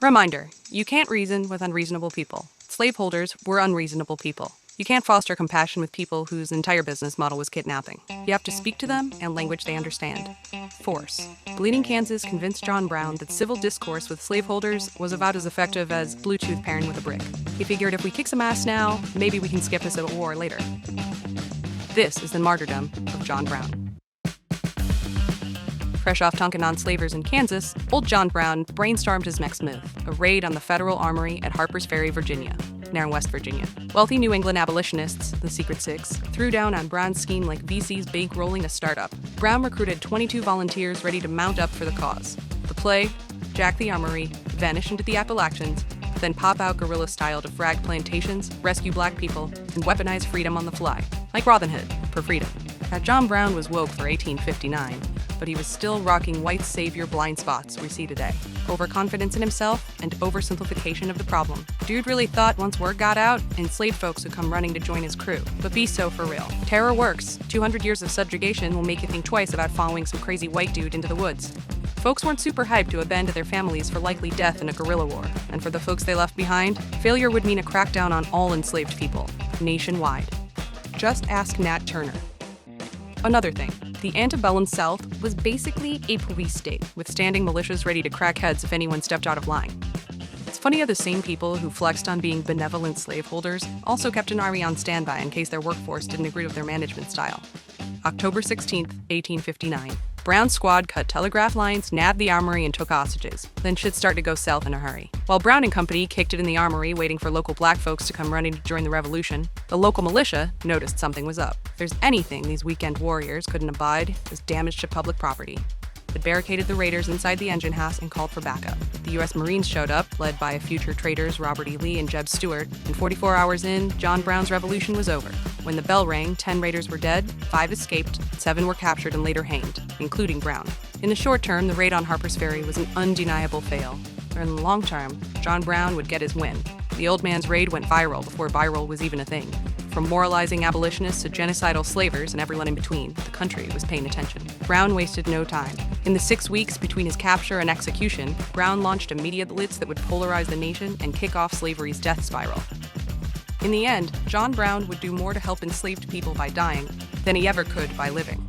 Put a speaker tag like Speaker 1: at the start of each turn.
Speaker 1: Reminder, you can't reason with unreasonable people. Slaveholders were unreasonable people. You can't foster compassion with people whose entire business model was kidnapping. You have to speak to them in language they understand. Force. Bleeding Kansas convinced John Brown that civil discourse with slaveholders was about as effective as Bluetooth pairing with a brick. He figured if we kick some ass now, maybe we can skip a civil war later. This is the martyrdom of John Brown. Fresh off Tonkin on slavers in Kansas, old John Brown brainstormed his next move, a raid on the federal armory at Harpers Ferry, Virginia, now in West Virginia. Wealthy New England abolitionists, the Secret Six, threw down on Brown's scheme like VCs bankrolling a startup. Brown recruited 22 volunteers ready to mount up for the cause. The play, jack the armory, vanish into the Appalachians, then pop out guerrilla style to frag plantations, rescue black people, and weaponize freedom on the fly, like Robin Hood for freedom. Now, John Brown was woke for 1859, but he was still rocking white savior blind spots we see today. Overconfidence in himself and oversimplification of the problem. Dude really thought once word got out, enslaved folks would come running to join his crew. But be so for real. Terror works. 200 years of subjugation will make you think twice about following some crazy white dude into the woods. Folks weren't super hyped to abandon their families for likely death in a guerrilla war. And for the folks they left behind, failure would mean a crackdown on all enslaved people, nationwide. Just ask Nat Turner. Another thing, the antebellum South was basically a police state, with standing militias ready to crack heads if anyone stepped out of line. It's funny how the same people who flexed on being benevolent slaveholders also kept an army on standby in case their workforce didn't agree with their management style. October 16, 1859. Brown's squad cut telegraph lines, nabbed the armory, and took hostages. Then shit started to go south in a hurry. While Brown and company kicked it in the armory, waiting for local black folks to come running to join the revolution, the local militia noticed something was up. If there's anything these weekend warriors couldn't abide, it was damage to public property. It barricaded the raiders inside the engine house and called for backup. The U.S. Marines showed up, led by future traitors Robert E. Lee and Jeb Stuart, and 44 hours in, John Brown's revolution was over. When the bell rang, 10 raiders were dead, 5 escaped, 7 were captured and later hanged, including Brown. In the short term, the raid on Harper's Ferry was an undeniable fail. But in the long term, John Brown would get his win. The old man's raid went viral before viral was even a thing. From moralizing abolitionists to genocidal slavers and everyone in between, the country was paying attention. Brown wasted no time. In the 6 weeks between his capture and execution, Brown launched a media blitz that would polarize the nation and kick off slavery's death spiral. In the end, John Brown would do more to help enslaved people by dying than he ever could by living.